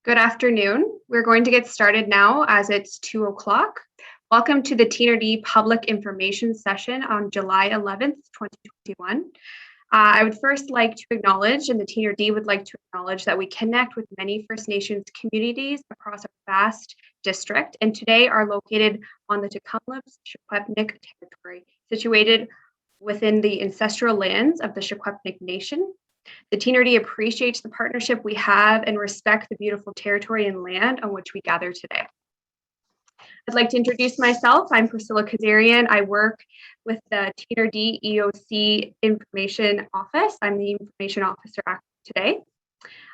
Good afternoon. We're going to get started now as it's 2 o'clock. Welcome to the TNRD Public Information Session on July 11th, 2021. I would first like to acknowledge, and the TNRD would like to acknowledge, that we connect with many First Nations communities across our vast district, and today are located on the Secwepemc territory, situated within the ancestral lands of the Secwepemc Nation. The TNRD appreciates the partnership we have and respect the beautiful territory and land on which we gather today. I'd like to introduce myself. I'm Priscilla Kazarian. I work with the TNRD EOC Information Office. I'm the Information Officer today.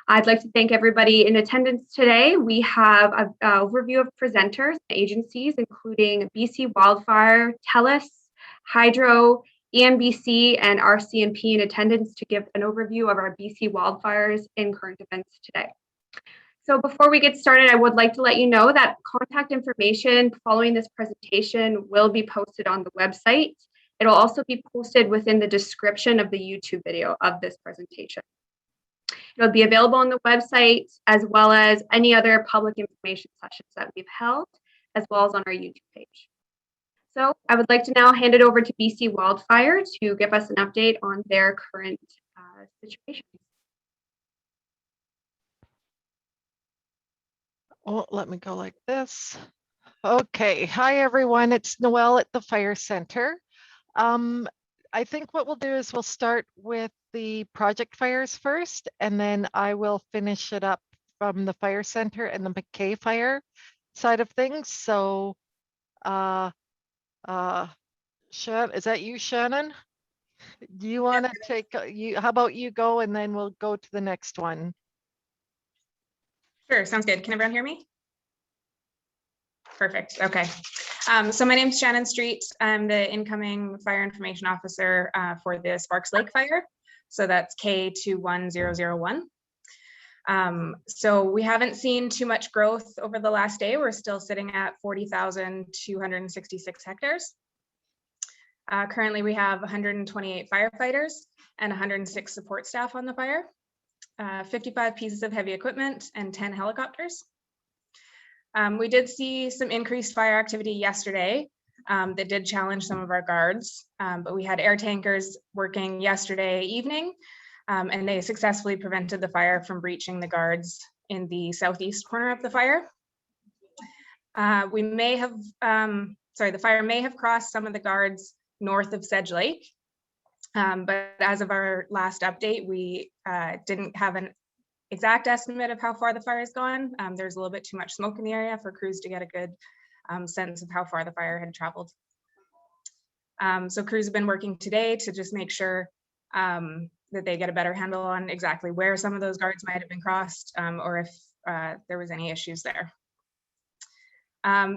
I'd like to thank everybody in attendance today. We have an overview of presenters and agencies, including BCWildfire, Telus, Hydro, EMBC, and RMCP in attendance to give an overview of our BC wildfires and current events today. So before we get started, I would like to let you know that contact information following this presentation will be posted on the website. It'll also be posted within the description of the YouTube video of this presentation. It'll be available on the website as well as any other public information sessions that we've held, as well as on our YouTube page. So I would like to now hand it over to BC Wildfire to give us an update on their current situation. Oh, let me go like this. Okay, hi everyone, it's Noelle at the Fire Center. I think what we'll do is we'll start with the project fires first, and then I will finish it up from the Fire Center and the McKay Fire side of things. So is that you, Shannon? Do you want to take how about you go and then we'll go to the next one? Sure, sounds good. Can everyone hear me? Perfect. Okay. So my name is Shannon Street. I'm the incoming fire information officer for the Sparks Lake Fire. So that's K21001. So we haven't seen too much growth over the last day. We're still sitting at 40,266 hectares. Currently, we have 128 firefighters and 106 support staff on the fire, 55 pieces of heavy equipment, and 10 helicopters. We did see some increased fire activity yesterday that did challenge some of our guards, but we had air tankers working yesterday evening, and they successfully prevented the fire from breaching the guards in the southeast corner of the fire. The fire may have crossed some of the guards north of Sedge Lake, but as of our last update, we didn't have an exact estimate of how far the fire has gone. There's a little bit too much smoke in the area for crews to get a good sense of how far the fire had traveled. So crews have been working today to just make sure that they get a better handle on exactly where some of those guards might have been crossed, or if there was any issues there.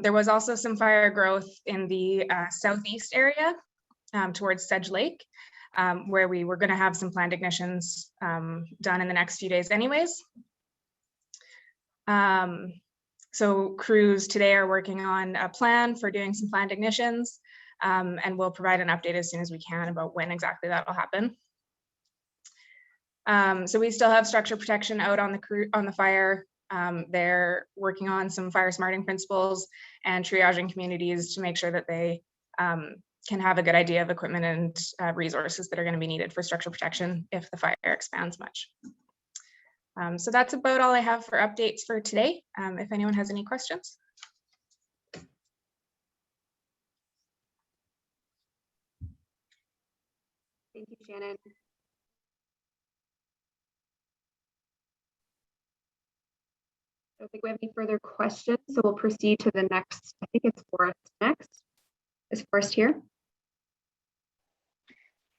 There was also some fire growth in the southeast area towards Sedge Lake, where we were going to have some planned ignitions done in the next few days anyways. So crews today are working on a plan for doing some planned ignitions, and we'll provide an update as soon as we can about when exactly that will happen. So we still have structure protection out on the fire. They're working on some fire smarting principles and triaging communities to make sure that they can have a good idea of equipment and resources that are going to be needed for structure protection if the fire expands much. So that's about all I have for updates for today. If anyone has any questions. Thank you, Shannon. I don't think we have any further questions, so we'll proceed to the next. I think it's Forrest next. Is Forrest here?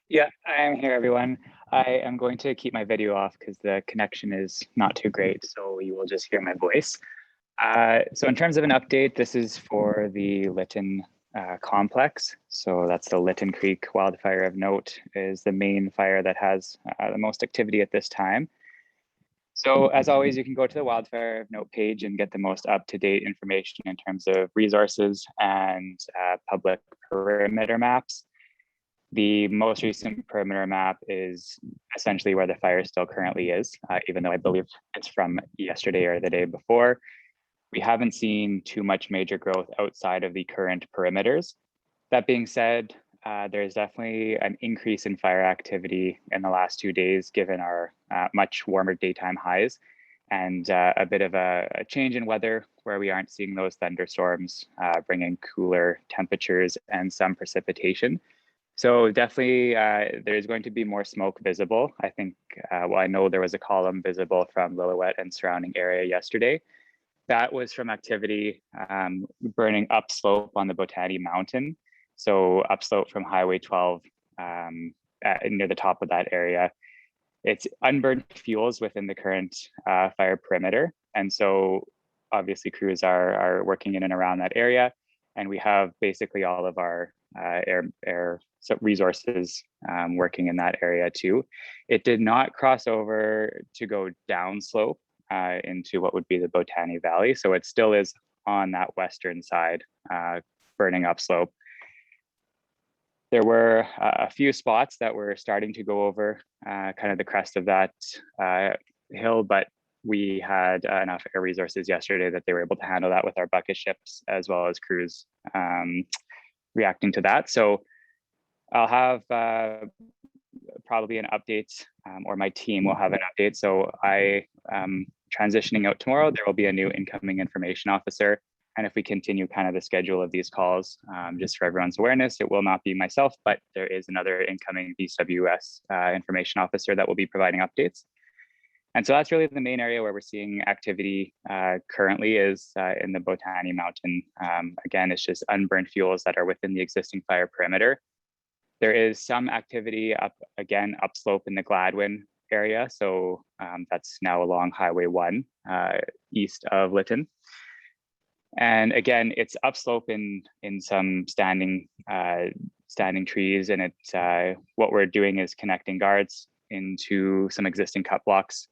Yeah, I am here, everyone. I am going to keep my video off because the connection is not too great, so you will just hear my voice. So in terms of an update, this is for the Litton complex. So that's the Litton Creek wildfire of note, is the main fire that has the most activity at this time. So as always, you can go to the Wildfire of Note page and get the most up-to-date information in terms of resources and public perimeter maps. The most recent perimeter map is essentially where the fire still currently is, even though I believe it's from yesterday or the day before. We haven't seen too much major growth outside of the current perimeters. That being said, there's definitely an increase in fire activity in the last 2 days, given our much warmer daytime highs and a bit of a change in weather where we aren't seeing those thunderstorms, bringing cooler temperatures and some precipitation. So definitely there's going to be more smoke visible. I think, well, I know there was a column visible from Lillooet and surrounding area yesterday. That was from activity burning upslope on the Botany Mountain. So upslope from Highway 12 near the top of that area. It's unburned fuels within the current fire perimeter. And so obviously crews are working in and around that area. And we have basically all of our air resources working in that area too. It did not cross over to go downslope into what would be the Botany Valley. So it still is on that western side, burning upslope. There were a few spots that were starting to go over kind of the crest of that hill, but we had enough air resources yesterday that they were able to handle that with our bucket ships as well as crews reacting to that. So I'll have probably an update, or my team will have an update. So I transitioning out tomorrow, there will be a new incoming information officer. And if we continue kind of the schedule of these calls, just for everyone's awareness, it will not be myself, but there is another incoming BCWS information officer that will be providing updates. And so that's really the main area where we're seeing activity currently is in the Botany Mountain. Again, it's just unburned fuels that are within the existing fire perimeter. There is some activity upslope in the Gladwin area. So that's now along Highway 1 east of Litton. And again, it's upslope in some standing trees, and it's what we're doing is connecting guards into some existing cut blocks.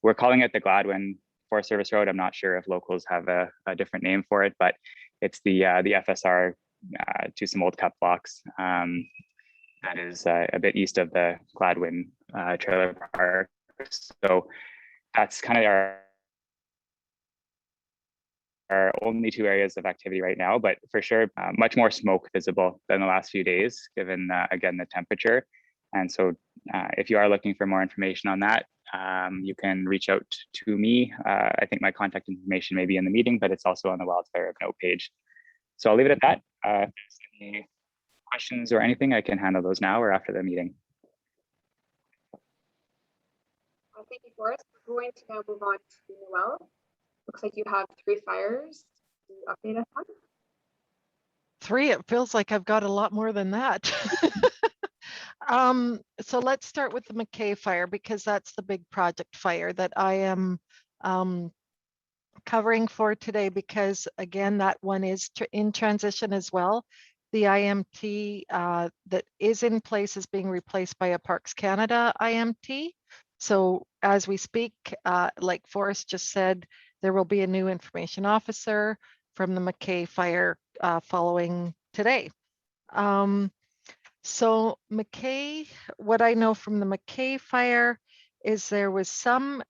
We're calling it the Gladwin Forest Service Road. I'm not sure if locals have a different name for it, but it's the FSR to some old cut blocks that is a bit east of the Gladwin trailer park. So that's kind of our only two areas of activity right now, but for sure, much more smoke visible than the last few days, given, again, the temperature. And so if you are looking for more information on that, you can reach out to me. I think my contact information may be in the meeting, but it's also on the Wildfire of Note page. So I'll leave it at that. If there's any questions or anything, I can handle those now or after the meeting. Thank you, Forrest. We're going to now move on to Noel. Looks like you have 3 fires to update us on. 3, it feels like I've got a lot more than that. So let's start with the McKay fire, because that's the big project fire that I am covering for today, because again, that one is in transition as well. The IMT that is in place is being replaced by a Parks Canada IMT. So as we speak, like Forrest just said, there will be a new information officer from the McKay fire following today. So McKay, what I know from the McKay fire is there was some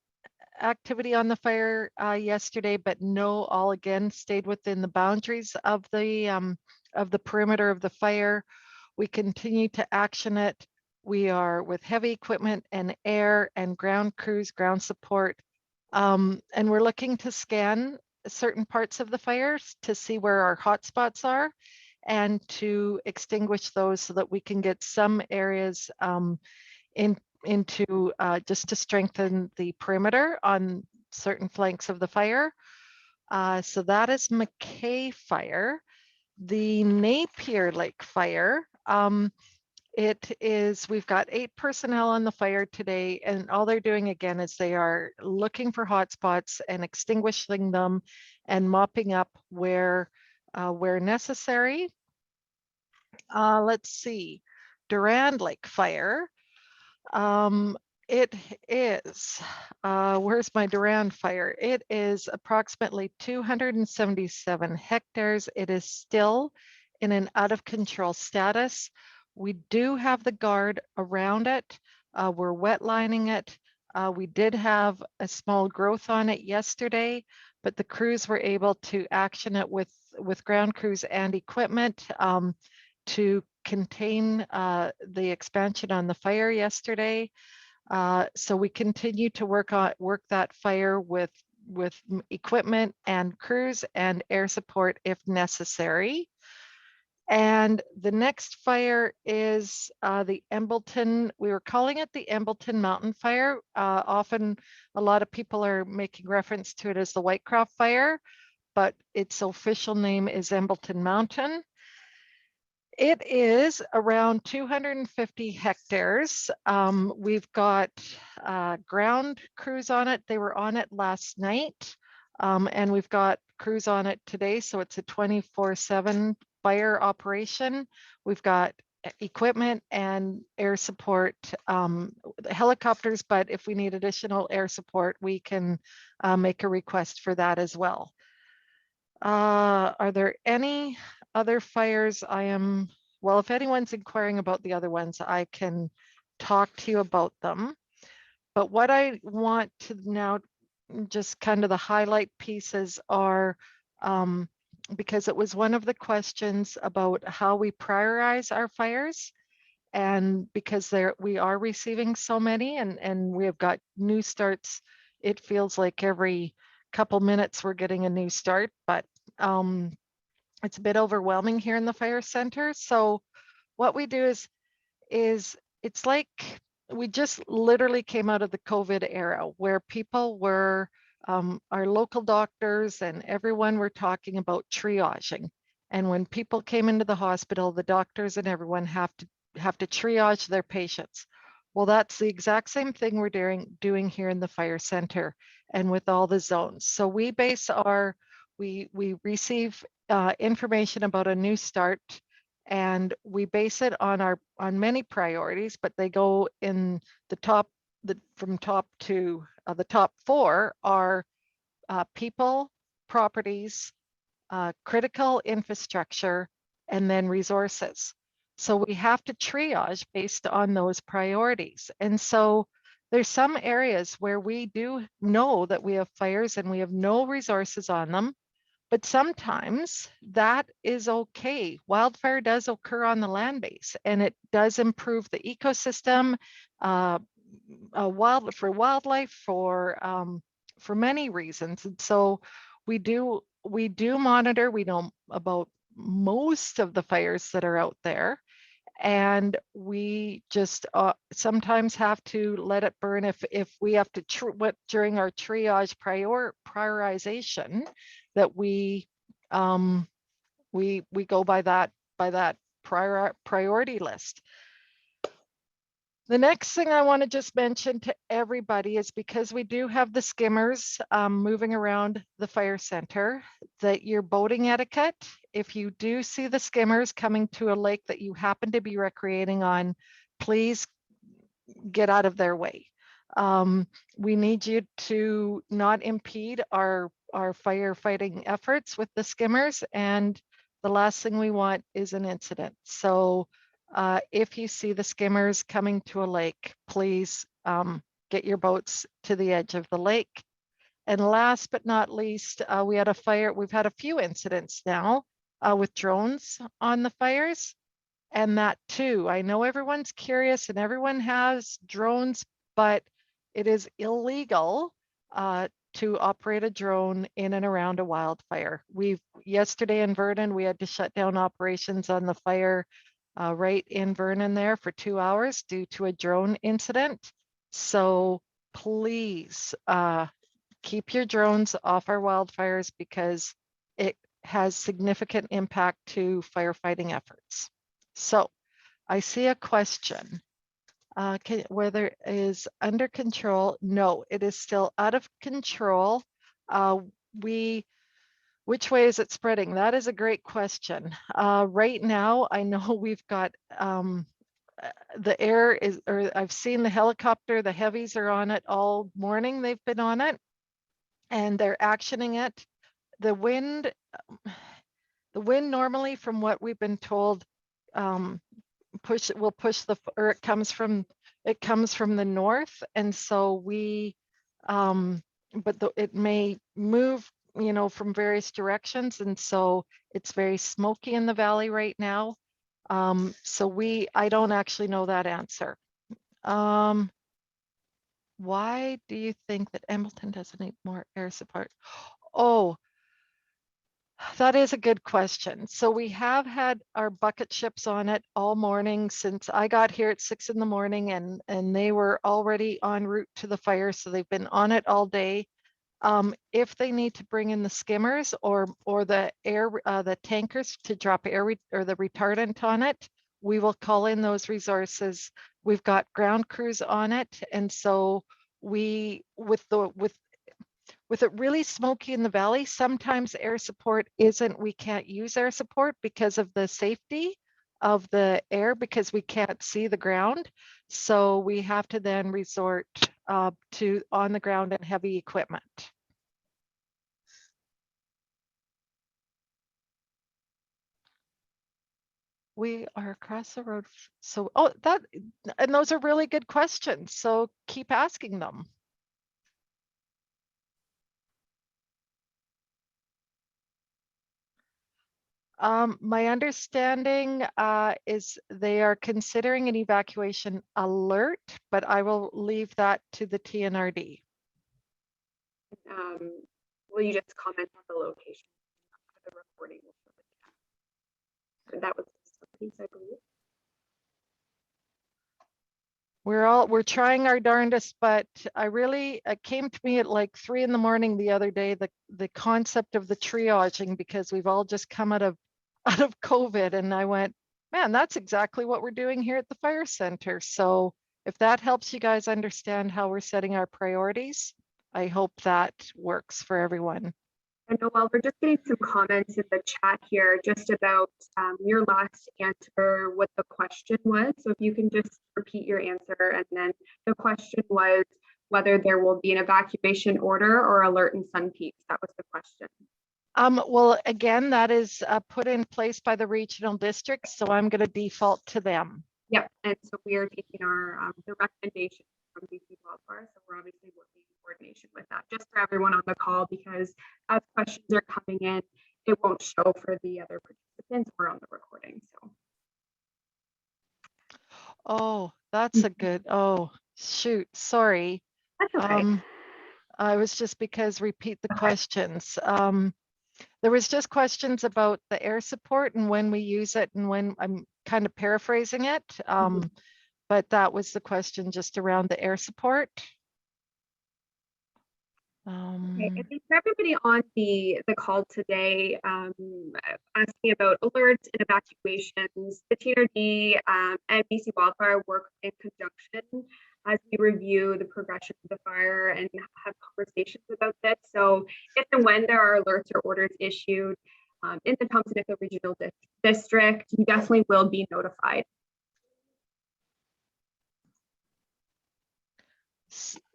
activity on the fire yesterday, but no, all again stayed within the boundaries of the perimeter of the fire. We continue to action it. We are with heavy equipment and air and ground crews, ground support. And we're looking to scan certain parts of the fires to see where our hotspots are and to extinguish those so that we can get some areas into just to strengthen the perimeter on certain flanks of the fire. So that is McKay fire. The Napier Lake fire, we've got 8 personnel on the fire today, and all they're doing again is they are looking for hotspots and extinguishing them and mopping up where necessary. Let's see, Durand Lake fire. It is, where's my Durand fire? It is approximately 277 hectares. It is still in an out of control status. We do have the guard around it. We're wet lining it. We did have a small growth on it yesterday, but the crews were able to action it with ground crews and equipment to contain the expansion on the fire yesterday. So we continue to work that fire with equipment and crews and air support if necessary. And the next fire is the Embleton. We were calling it the Embleton Mountain Fire. Often a lot of people are making reference to it as the Whitecroft Fire, but its official name is Embleton Mountain. It is around 250 hectares. We've got ground crews on it. They were on it last night, and we've got crews on it today. So it's a 24/7 fire operation. We've got equipment and air support, helicopters, but if we need additional air support, we can make a request for that as well. Are there any other fires? Well, if anyone's inquiring about the other ones, I can talk to you about them. But what I want to now, just kind of the highlight pieces are, because it was one of the questions about how we prioritize our fires. And because we are receiving so many and we have got new starts, it feels like every couple minutes we're getting a new start, but it's a bit overwhelming here in the fire center. So what we do is it's like we just literally came out of the COVID era where people were, our local doctors and everyone were talking about triaging. And when people came into the hospital, the doctors and everyone have to triage their patients. Well, that's the exact same thing we're doing here in the fire center and with all the zones. So we base we receive information about a new start, and we base it on many priorities, but they go in the top. From top to the top 4 are people, properties, critical infrastructure, and then resources. So we have to triage based on those priorities. And so there's some areas where we do know that we have fires and we have no resources on them, but sometimes that is okay. Wildfire does occur on the land base and it does improve the ecosystem for wildlife, for many reasons. And so we do monitor. We know about most of the fires that are out there, and we just sometimes have to let it burn if we have to during our triage prioritization that we go by that priority list. The next thing I want to just mention to everybody is, because we do have the skimmers moving around the fire center, that your boating etiquette, if you do see the skimmers coming to a lake that you happen to be recreating on, please get out of their way. We need you to not impede our firefighting efforts with the skimmers, and the last thing we want is an incident. So if you see the skimmers coming to a lake, please get your boats to the edge of the lake. And last but not least, we had a fire. We've had a few incidents now with drones on the fires. And that too, I know everyone's curious and everyone has drones, but it is illegal to operate a drone in and around a wildfire. Yesterday in Vernon, we had to shut down operations on the fire right in Vernon there for 2 hours due to a drone incident. So please keep your drones off our wildfires, because it has significant impact to firefighting efforts. So I see a question. Whether it is under control? No, it is still out of control. Which way is it spreading? That is a great question. Right now, I know we've got the air is, or I've seen the helicopter, the heavies are on it all morning. They've been on it and they're actioning it. The wind normally, from what we've been told, we'll push or it comes from the north, and so we but it may move, you know, from various directions, and so it's very smoky in the valley right now. So I don't actually know that answer. Why do you think that Embleton doesn't need more air support? Oh, that is a good question. So we have had our bucket ships on it all morning since I got here at 6 in the morning, and they were already en route to the fire. So they've been on it all day. If they need to bring in the skimmers or the the tankers to drop air or the retardant on it, we will call in those resources. We've got ground crews on it, and so with it really smoky in the valley, sometimes air support we can't use air support because of the safety of the air, because we can't see the ground. So we have to then resort to on the ground and heavy equipment. We are across the road. So, and those are really good questions. So keep asking them. My understanding is they are considering an evacuation alert, but I will leave that to the TNRD. Will you just comment on the location of the recording? That was something, I believe. We're trying our darndest, but it came to me at like 3 in the morning the other day, the concept of the triaging, because we've all just come out of COVID, and I went, man, that's exactly what we're doing here at the fire center. So if that helps you guys understand how we're setting our priorities, I hope that works for everyone. And Noelle, we're just getting some comments in the chat here just about your last answer, what the question was. So if you can just repeat your answer. And then the question was whether there will be an evacuation order or alert in Sun Peaks. That was the question. Well, again, that is put in place by the regional districts, so I'm going to default to them. Yep, and so we are taking our the recommendation from BCWildfire, so we're obviously working in coordination with that, just for everyone on the call, because as questions are coming in, it won't show for the other participants or on the recording. So. Oh, that's a good. Oh, shoot, sorry. That's okay. I was just because repeat the questions. There was just questions about the air support and when we use it, and when I'm kind of paraphrasing it. But that was the question, just around the air support. Okay, I think for everybody on the call today, asking about alerts and evacuations, the TNRD and BCWildfire work in conjunction as we review the progression of the fire and have conversations about this. So if and when there are alerts or orders issued in the Thompson-Nicola Regional District, you definitely will be notified.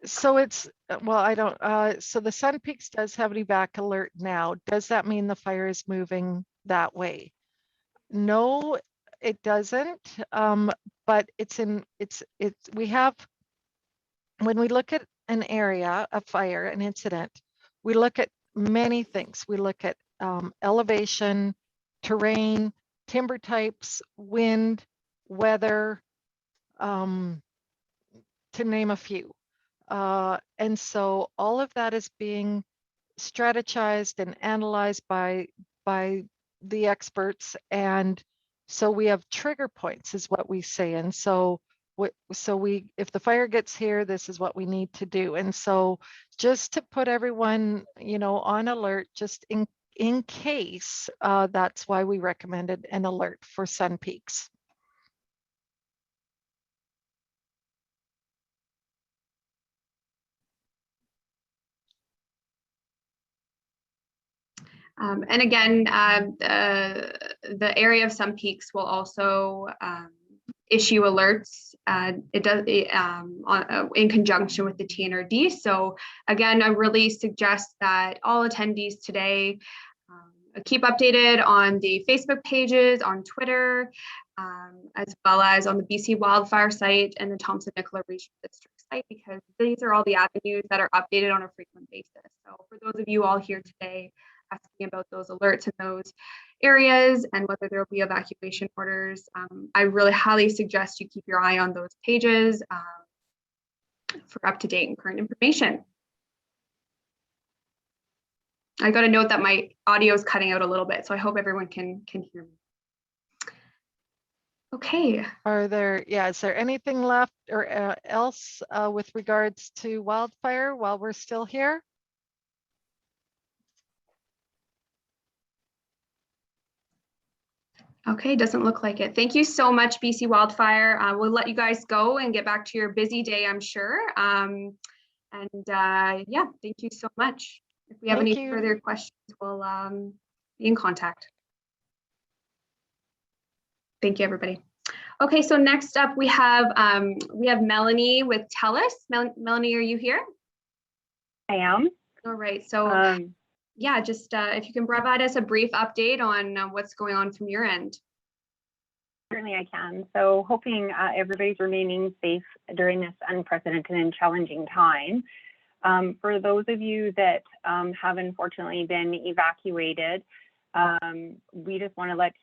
So it's, well, I don't, so the Sun Peaks does have an evac alert now. Does that mean the fire is moving that way? No, it doesn't. But we have, when we look at an area, a fire, an incident, we look at many things. We look at elevation, terrain, timber types, wind, weather, to name a few. And so all of that is being strategized and analyzed by the experts. And so we have trigger points is what we say. And so if the fire gets here, this is what we need to do. And so just to put everyone, you know, on alert, just in case, that's why we recommended an alert for Sun Peaks. And again, the area of Sun Peaks will also issue alerts. It does in conjunction with the TNRD. So again, I really suggest that all attendees today keep updated on the Facebook pages, on Twitter, as well as on the BC Wildfire site and the Thompson-Nicola Regional District site, because these are all the avenues that are updated on a frequent basis. So for those of you all here today asking about those alerts in those areas and whether there will be evacuation orders, I really highly suggest you keep your eye on those pages for up-to-date and current information. I got a note that my audio is cutting out a little bit, so I hope everyone can hear me. Okay. Is there anything left or else with regards to wildfire while we're still here? Okay, doesn't look like it. Thank you so much, BC Wildfire. We'll let you guys go and get back to your busy day, I'm sure. Yeah, thank you so much. If we have any further questions, we'll be in contact. Thank you, everybody. Okay, so next up we have Melanie with Telus. Melanie, are you here? I am. All right, so yeah, just if you can provide us a brief update on what's going on from your end. Certainly I can. So hoping everybody's remaining safe during this unprecedented and challenging time. For those of you that have unfortunately been evacuated, we just want to let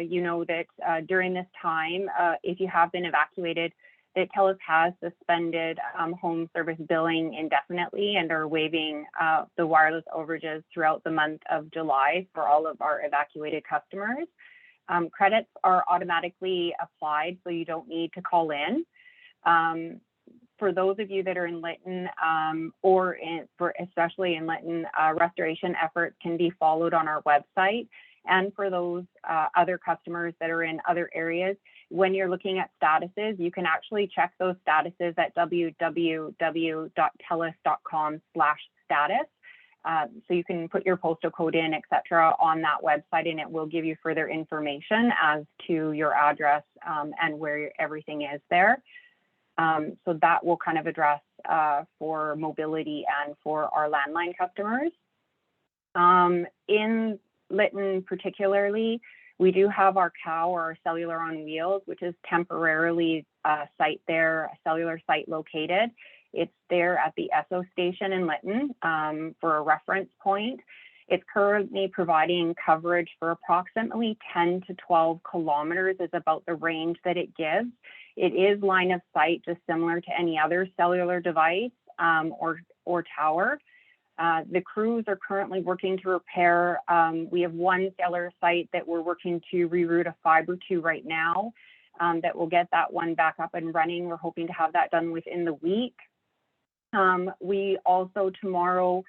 you know that during this time, if you have been evacuated, that Telus has suspended home service billing indefinitely and are waiving the wireless overages throughout the month of July for all of our evacuated customers. Credits are automatically applied, so you don't need to call in. For those of you that are in Litton especially in Litton, restoration efforts can be followed on our website. And for those other customers that are in other areas, when you're looking at statuses, you can actually check those statuses at www.telus.com/status. So you can put your postal code in, etc., on that website, and it will give you further information as to your address and where everything is there. So that will kind of address for mobility and for our landline customers. In Litton particularly, we do have our COW, or our cellular on wheels, which is temporarily a cellular site located. It's there at the Esso station in Litton for a reference point. It's currently providing coverage for approximately 10 to 12 kilometers is about the range that it gives. It is line of sight, just similar to any other cellular device or tower. The crews are currently working to repair. We have one cellular site that we're working to reroute a fiber to right now that will get that one back up and running. We're hoping to have that done within the week. We also tomorrow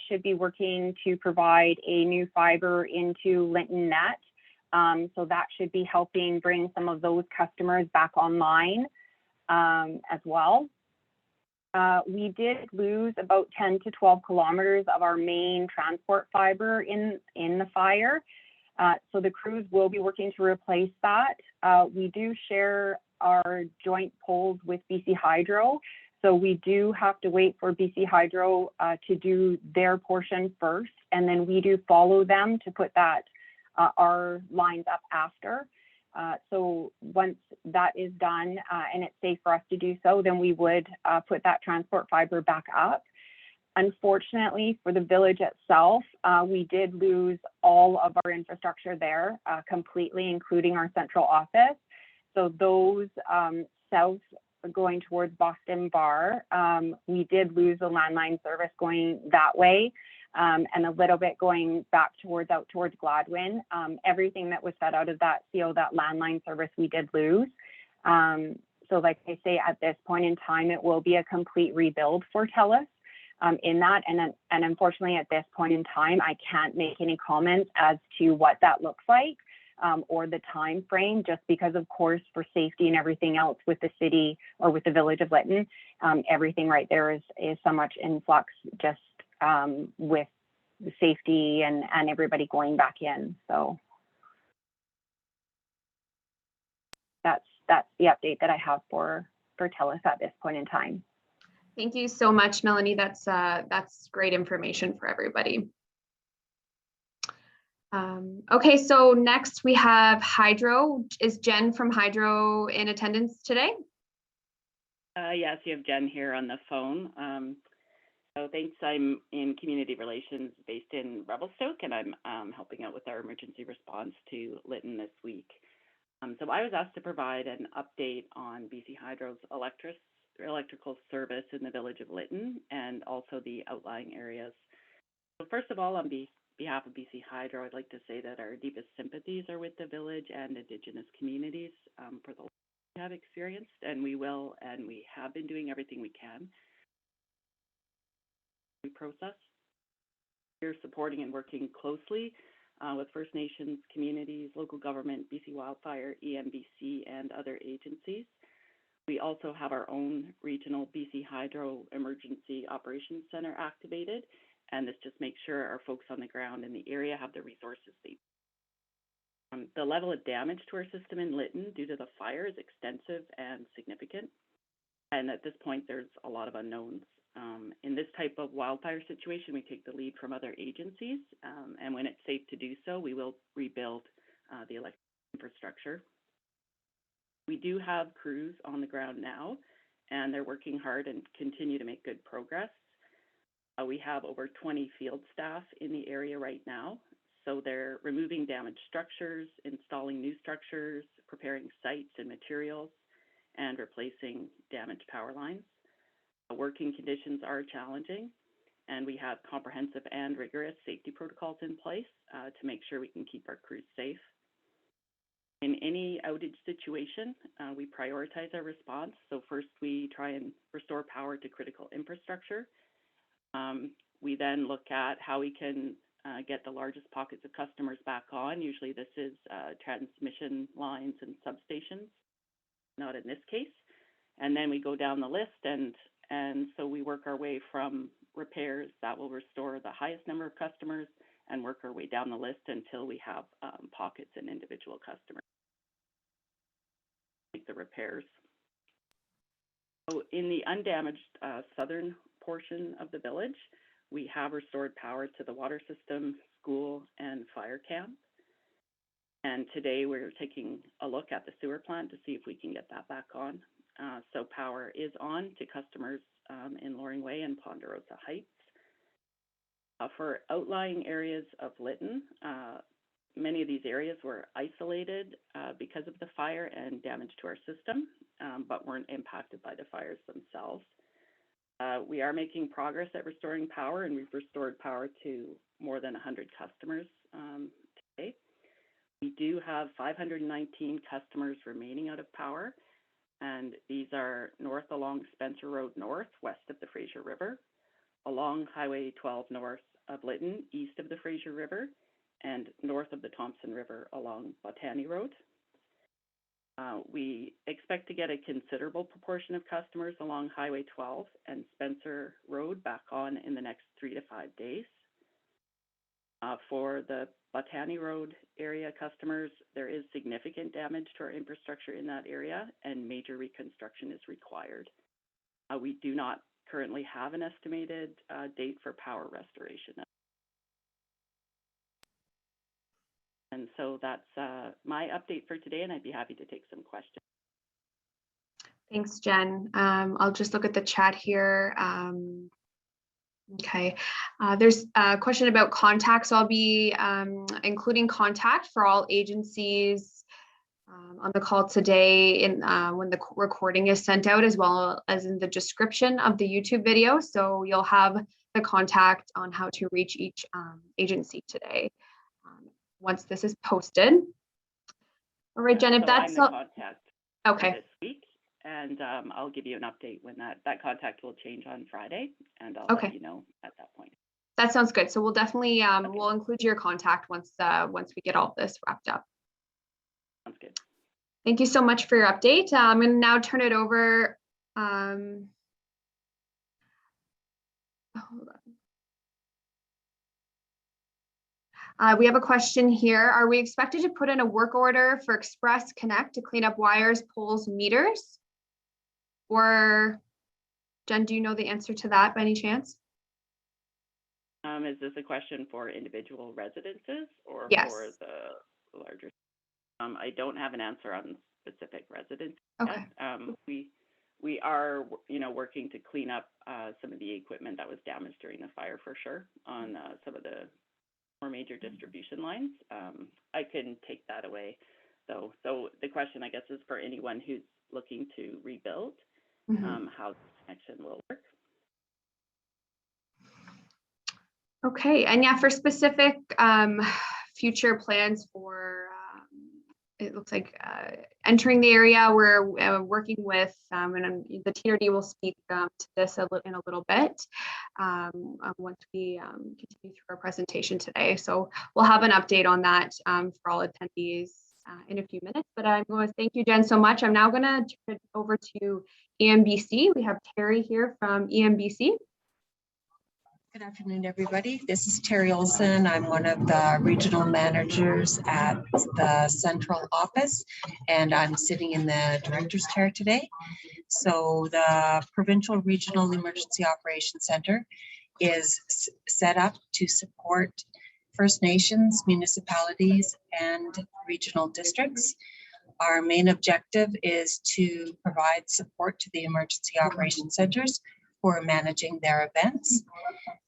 should be working to provide a new fiber into Litton Net. So that should be helping bring some of those customers back online as well. We did lose about 10 to 12 kilometers of our main transport fiber in the fire. So the crews will be working to replace that. We do share our joint poles with BC Hydro. So we do have to wait for BC Hydro to do their portion first, and then we do follow them to put that our lines up after. So once that is done and it's safe for us to do so, then we would put that transport fiber back up. Unfortunately, for the village itself, we did lose all of our infrastructure there completely, including our central office. So those south going towards Boston Bar, we did lose the landline service going that way. And a little bit going back out towards Gladwin. Everything that was set out of that CO, that landline service, we did lose. So like I say, at this point in time, it will be a complete rebuild for Telus in that. And unfortunately, at this point in time, I can't make any comments as to what that looks like or the time frame, just because, of course, for safety and everything else with the city or with the village of Litton, everything right there is so much in flux, just with the safety and everybody going back in. So that's the update that I have for Telus at this point in time. Thank you so much, Melanie. That's great information for everybody. Okay, so next we have Hydro. Is Jen from Hydro in attendance today? Yes, you have Jen here on the phone. So thanks. I'm in community relations based in Revelstoke, and I'm helping out with our emergency response to Litton this week. So I was asked to provide an update on BC Hydro's electrical service in the village of Litton and also the outlying areas. So first of all, on behalf of BC Hydro, I'd like to say that our deepest sympathies are with the village and Indigenous communities for the loss we have experienced, and we have been doing everything we can. Process. We're supporting and working closely with First Nations communities, local government, BC Wildfire, EMBC, and other agencies. We also have our own regional BC Hydro Emergency Operations Center activated, and this just makes sure our folks on the ground in the area have the resources they need. The level of damage to our system in Litton due to the fire is extensive and significant, and at this point there's a lot of unknowns. In this type of wildfire situation, we take the lead from other agencies, and when it's safe to do so, we will rebuild the electric infrastructure. We do have crews on the ground now, and they're working hard and continue to make good progress. We have over 20 field staff in the area right now, so they're removing damaged structures, installing new structures, preparing sites and materials, and replacing damaged power lines. Working conditions are challenging, and we have comprehensive and rigorous safety protocols in place to make sure we can keep our crews safe. In any outage situation, we prioritize our response. So first, we try and restore power to critical infrastructure. We then look at how we can get the largest pockets of customers back on. Usually this is transmission lines and substations, not in this case. And then we go down the list, and so we work our way from repairs that will restore the highest number of customers and work our way down the list until we have pockets and individual customers make the repairs. So in the undamaged southern portion of the village, we have restored power to the water system, school, and fire camp. And today we're taking a look at the sewer plant to see if we can get that back on. So power is on to customers in Loring Way and Ponderosa Heights. For outlying areas of Litton, many of these areas were isolated because of the fire and damage to our system, but weren't impacted by the fires themselves. We are making progress at restoring power, and we've restored power to more than 100 customers today. We do have 519 customers remaining out of power, and these are north along Spencer Road North, west of the Fraser River, along Highway 12 north of Litton, east of the Fraser River, and north of the Thompson River along Botany Road. We expect to get a considerable proportion of customers along Highway 12 and Spencer Road back on in the next 3 to 5 days. For the Botany Road area customers, there is significant damage to our infrastructure in that area, and major reconstruction is required. We do not currently have an estimated date for power restoration. And so that's my update for today, and I'd be happy to take some questions. Thanks, Jen. I'll just look at the chat here. Okay, there's a question about contact, so I'll be including contact for all agencies on the call today when the recording is sent out, as well as in the description of the YouTube video. So you'll have the contact on how to reach each agency today once this is posted. All right, Jen, if so that's I'm the contact okay this week, and I'll give you an update when that contact will change on Friday, and I'll let you know at that point. That sounds good. So we'll definitely we'll include your contact once we get all this wrapped up. Sounds good. Thank you so much for your update. I'm going to now turn it over. Hold on. We have a question here. Are we expected to put in a work order for Express Connect to clean up wires, poles, meters? Or, Jen, do you know the answer to that by any chance? Is this a question for individual residences or Yes. for the larger? I don't have an answer on specific residents Okay. yet. We are, working to clean up some of the equipment that was damaged during the fire for sure on some of the more major distribution lines. I can take that away though. So the question, I guess, is for anyone who's looking to rebuild, how this connection will work. Okay, and yeah, for specific future plans for, it looks like entering the area, we're working with, and the TNRD will speak to this in a little bit once we continue through our presentation today. So we'll have an update on that for all attendees in a few minutes, but I'm going to thank you, Jen, so much. I'm now going to turn it over to EMBC. We have Terry here from EMBC. Good afternoon, everybody. This is Terry Olson. I'm one of the regional managers at the central office, and I'm sitting in the director's chair today. So the Provincial Regional Emergency Operations Center is set up to support First Nations, municipalities, and regional districts. Our main objective is to provide support to the emergency operations centers who are managing their events.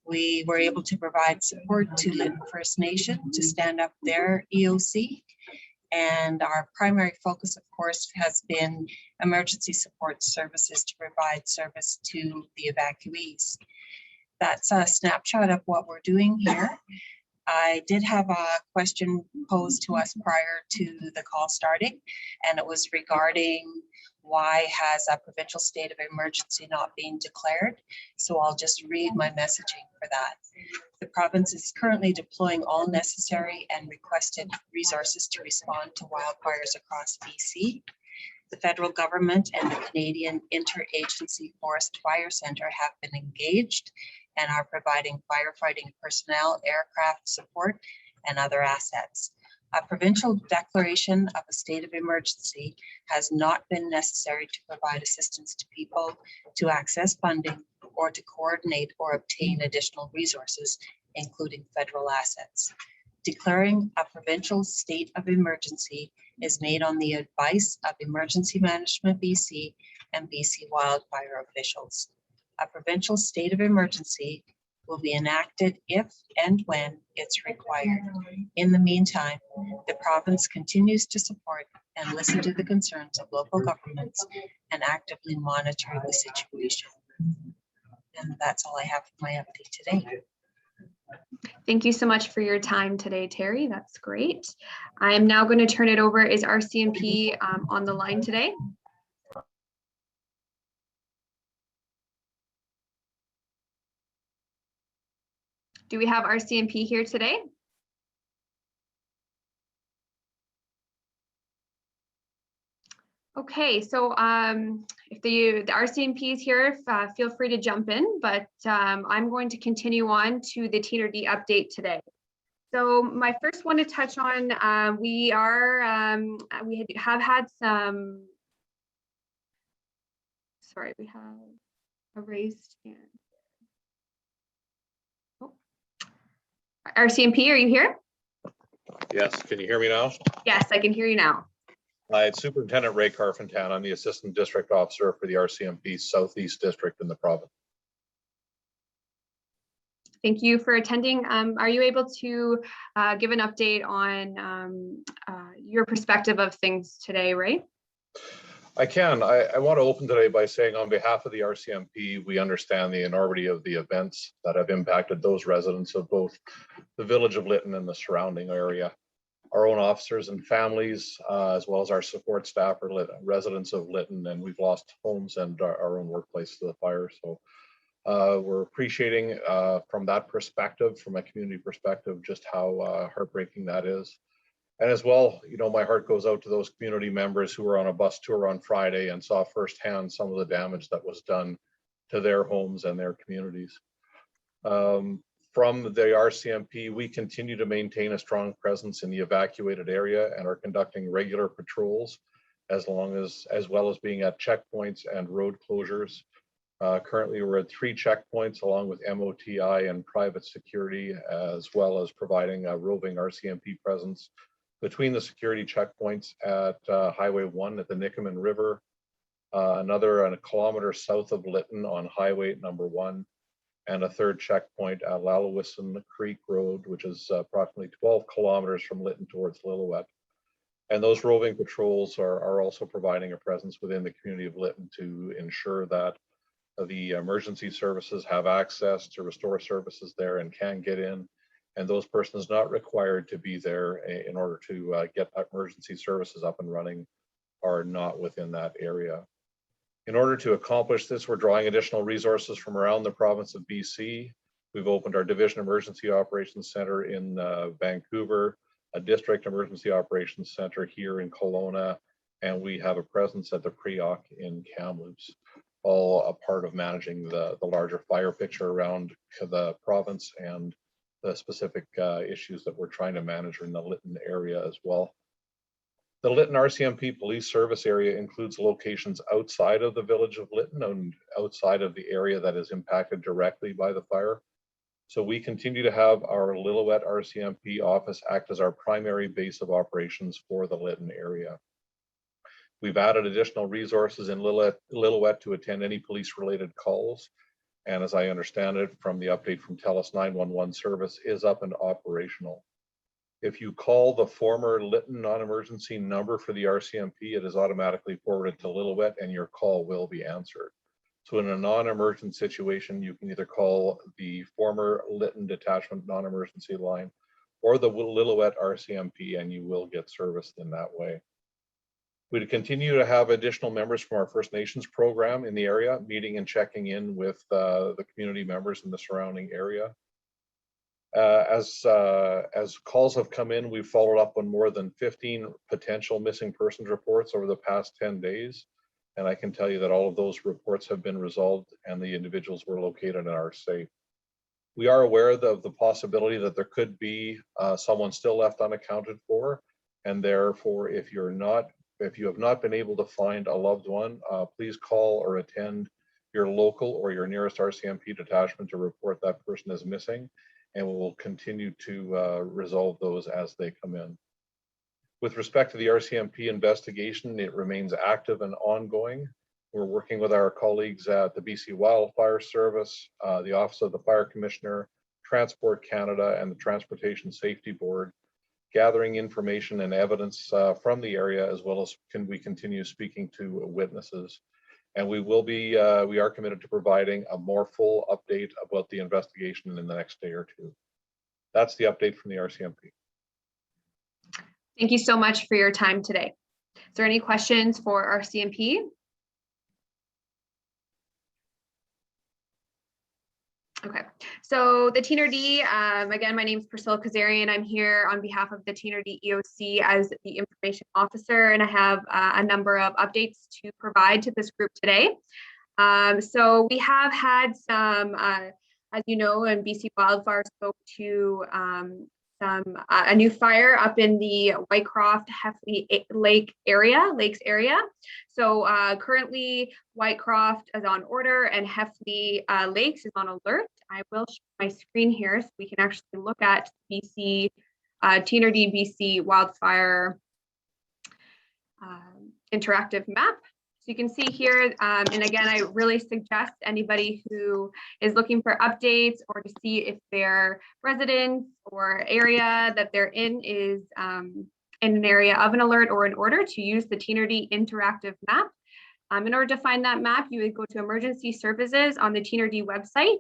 We were able to provide support to Litton First Nation to stand up their EOC. And our primary focus, of course, has been emergency support services to provide service to the evacuees. That's a snapshot of what we're doing here. I did have a question posed to us prior to the call starting, and it was regarding why has a provincial state of emergency not been declared? So I'll just read my messaging for that. The province is currently deploying all necessary and requested resources to respond to wildfires across BC. The federal government and the Canadian Interagency Forest Fire Centre have been engaged and are providing firefighting personnel, aircraft support, and other assets. A provincial declaration of a state of emergency has not been necessary to provide assistance to people to access funding or to coordinate or obtain additional resources, including federal assets. Declaring a provincial state of emergency is made on the advice of Emergency Management BC and BC Wildfire officials. A provincial state of emergency will be enacted if and when it's required. In the meantime, the province continues to support and listen to the concerns of local governments and actively monitor the situation. And that's all I have for my update today. Thank you so much for your time today, Terry. That's great. I am now going to turn it over. Is RCMP on the line today? Do we have RCMP here today? Okay, so if the RCMP is here, feel free to jump in, but I'm going to continue on to the TNRD update today. So my first one to touch on, we have had some, sorry, we have a raised hand. Oh. RCMP, are you here? Yes, can you hear me now? Yes, I can hear you now. Hi, it's Superintendent Ray Carfentan. I'm the Assistant District Officer for the RCMP Southeast District in the province. Thank you for attending. Are you able to give an update on your perspective of things today, Ray? I can. I want to open today by saying on behalf of the RCMP, we understand the enormity of the events that have impacted those residents of both the village of Litton and the surrounding area. Our own officers and families, as well as our support staff, are residents of Litton, and we've lost homes and our own workplace to the fire. So we're appreciating from that perspective, from a community perspective, just how heartbreaking that is. And as well, you know, my heart goes out to those community members who were on a bus tour on Friday and saw firsthand some of the damage that was done to their homes and their communities. From the RCMP, we continue to maintain a strong presence in the evacuated area and are conducting regular patrols, as well as being at checkpoints and road closures Currently, we're at 3 checkpoints along with MOTI and private security, as well as providing a roving RCMP presence between the security checkpoints at Highway 1 at the Nikoman River, another a kilometer south of Litton on Highway number 1, and a 3rd checkpoint at Lalawison Creek Road, which is approximately 12 kilometers from Litton towards Lillooet. And those roving patrols are also providing a presence within the community of Litton to ensure that the emergency services have access to restore services there and can get in. And those persons not required to be there in order to get emergency services up and running are not within that area. In order to accomplish this, we're drawing additional resources from around the province of BC. We've opened our Division Emergency Operations Center in Vancouver, a District Emergency Operations Center here in Kelowna, and we have a presence at the Preoc in Kamloops, all a part of managing the larger fire picture around the province and the specific issues that we're trying to manage in the Litton area as well. The Litton RCMP police service area includes locations outside of the village of Litton and outside of the area that is impacted directly by the fire. So we continue to have our Lillooet RCMP office act as our primary base of operations for the Litton area. We've added additional resources in Lillooet to attend any police-related calls. And as I understand it from the update from Telus, 911 service is up and operational. If you call the former Litton non-emergency number for the RCMP, it is automatically forwarded to Lillooet and your call will be answered. So in a non-emergent situation, you can either call the former Litton detachment non-emergency line or the Lillooet RCMP and you will get serviced in that way. We continue to have additional members from our First Nations program in the area, meeting and checking in with the community members in the surrounding area. As calls have come in, we've followed up on more than 15 potential missing persons reports over the past 10 days. And I can tell you that all of those reports have been resolved and the individuals were located and are safe. We are aware of the possibility that there could be someone still left unaccounted for. And therefore, if you have not been able to find a loved one, please call or attend your local or your nearest RCMP detachment to report that person is missing. And we will continue to resolve those as they come in. With respect to the RCMP investigation, it remains active and ongoing. We're working with our colleagues at the BC Wildfire Service, the Office of the Fire Commissioner, Transport Canada, and the Transportation Safety Board, gathering information and evidence from the area, as well as we continue speaking to witnesses. And we are committed to providing a more full update about the investigation in the next day or two. That's the update from the RCMP. Thank you so much for your time today. Is there any questions for RCMP? Okay, so the TNRD, again, my name is Priscilla Kazarian. I'm here on behalf of the TNRD EOC as the information officer, and I have a number of updates to provide to this group today. So we have had some, as you know, and BC Wildfire spoke to a new fire up in the Whitecroft Heffley Lakes area. So currently Whitecroft is on order and Heffley Lakes is on alert. I will share my screen here so we can actually look at BC TNRD BC Wildfire interactive map. So you can see here, and again, I really suggest anybody who is looking for updates or to see if their residence or area that they're in is in an area of an alert or an order to use the TNRD interactive map. In order to find that map, you would go to emergency services on the TNRD website.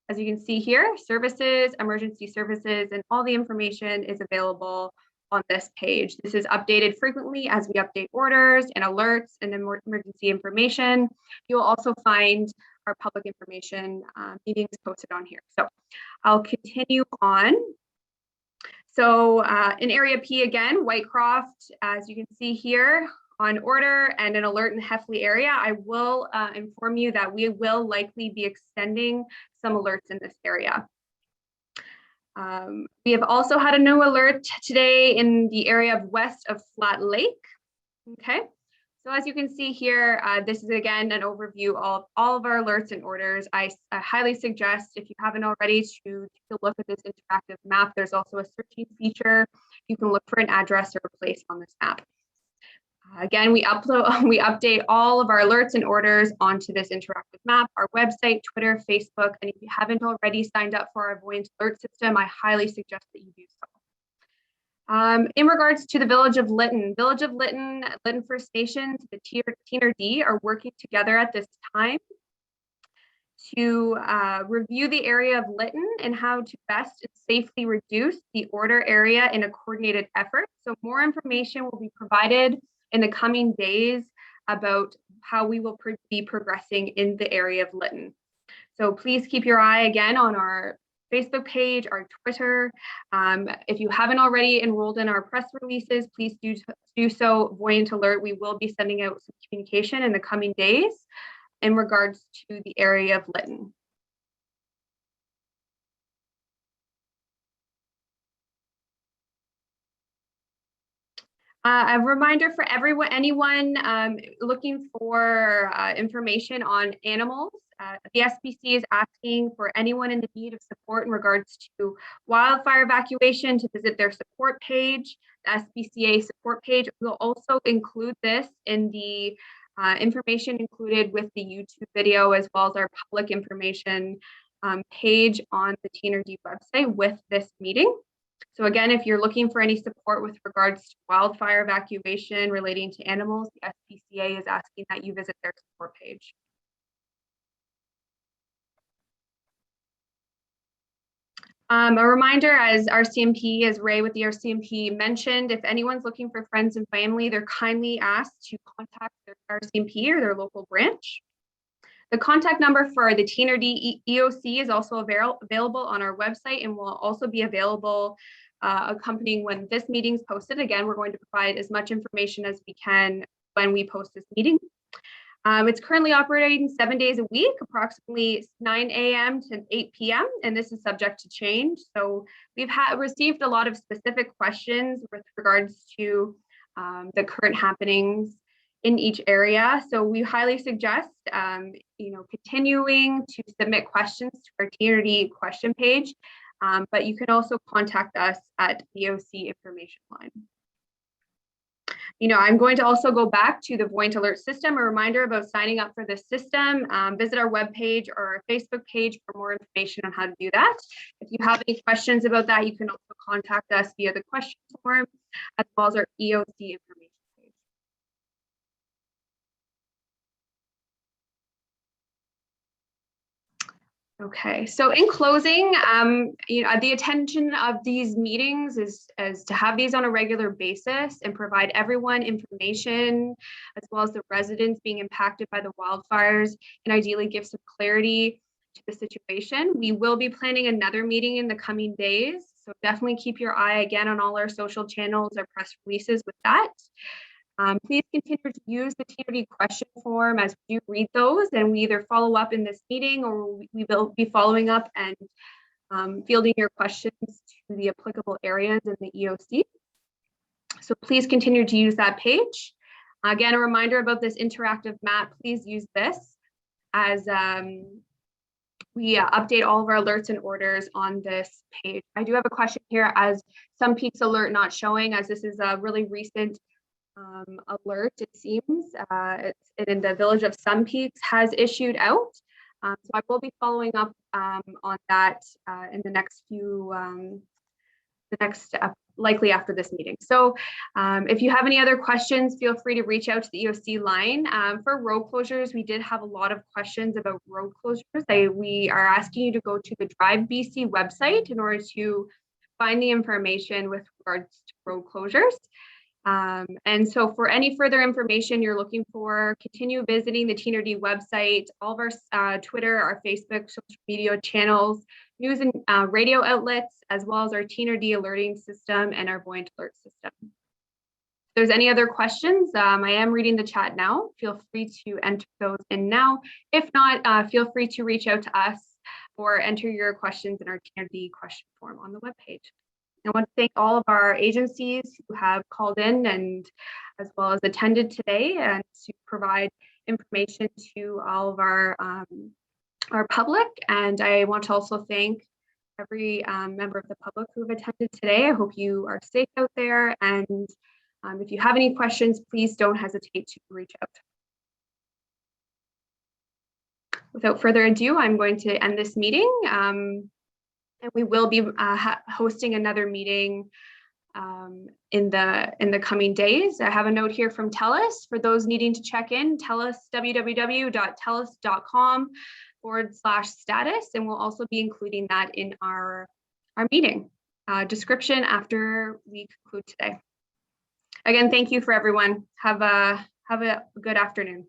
As you can see here, services, emergency services, and all the information is available on this page. This is updated frequently as we update orders and alerts and emergency information. You'll also find our public information meetings posted on here. So I'll continue on. So in Area P again, Whitecroft, as you can see here, on order and an alert in the Heffley area. I will inform you that we will likely be extending some alerts in this area. We have also had a new alert today in the area of west of Flat Lake. Okay, So as you can see here, this is again an overview of all of our alerts and orders. I highly suggest, if you haven't already, to take a look at this interactive map. There's also a searching feature. You can look for an address or a place on this map. Again, we update all of our alerts and orders onto this interactive map, our website, Twitter, Facebook, and if you haven't already signed up for our Voyant alert system, I highly suggest that you do so. In regards to the Village of Litton, Litton First Nations, the TNRD are working together at this time to review the area of Litton and how to best and safely reduce the order area in a coordinated effort. So more information will be provided in the coming days about how we will be progressing in the area of Litton. So please keep your eye again on our Facebook page, our Twitter. If you haven't already enrolled in our press releases, please do so. Voyant Alert, we will be sending out some communication in the coming days in regards to the area of Litton. A reminder for anyone looking for information on animals. The SPC is asking for anyone in the need of support in regards to wildfire evacuation to visit their support page, the SPCA support page. We'll also include this in the information included with the YouTube video, as well as our public information page on the TNRD website with this meeting. So again, if you're looking for any support with regards to wildfire evacuation relating to animals, the SPCA is asking that you visit their support page. A reminder, as RCMP, as Ray with the RCMP mentioned, if anyone's looking for friends and family, they're kindly asked to contact their RCMP or their local branch. The contact number for the TNRD EOC is also available on our website and will also be available accompanying when this meeting is posted. Again, we're going to provide as much information as we can when we post this meeting. It's currently operating 7 days a week, approximately 9 a.m. to 8 p.m., and this is subject to change. So we've received a lot of specific questions with regards to the current happenings in each area. So we highly suggest, continuing to submit questions to our TNRD question page, but you can also contact us at EOC information line. I'm going to also go back to the Voyant Alert system. A reminder about signing up for this system. Visit our webpage or our Facebook page for more information on how to do that. If you have any questions about that, you can also contact us via the question form, as well as our EOC information page. Okay, so in closing, the intention of these meetings is to have these on a regular basis and provide everyone information, as well as the residents being impacted by the wildfires, and ideally give some clarity to the situation. We will be planning another meeting in the coming days, so definitely keep your eye again on all our social channels, our press releases with that. Please continue to use the TNRD question form as we read those, and we either follow up in this meeting or we will be following up and fielding your questions to the applicable areas in the EOC. So please continue to use that page. Again, a reminder about this interactive map, please use this as we update all of our alerts and orders on this page. I do have a question here as Sun Peaks alert not showing, as this is a really recent alert, it seems. It's in the Village of Sun Peaks has issued out. So I will be following up on that in the next few, likely after this meeting. So if you have any other questions, feel free to reach out to the EOC line. For road closures, we did have a lot of questions about road closures. We are asking you to go to the Drive BC website in order to find the information with regards to road closures. And so for any further information you're looking for, continue visiting the TNRD website, all of our Twitter, our Facebook, social media channels, news and radio outlets, as well as our TNRD alerting system and our Voyant Alert system. If there's any other questions, I am reading the chat now. Feel free to enter those in now. If not, feel free to reach out to us or enter your questions in our TNRD question form on the webpage. I want to thank all of our agencies who have called in and as well as attended today and to provide information to all of our public. And I want to also thank every member of the public who have attended today. I hope you are safe out there. And if you have any questions, please don't hesitate to reach out. Without further ado, I'm going to end this meeting. And we will be hosting another meeting in the coming days. I have a note here from Telus for those needing to check in. Telus, www.telus.com/status, and we'll also be including that in our meeting description after we conclude today. Again, thank you for everyone. Have a good afternoon.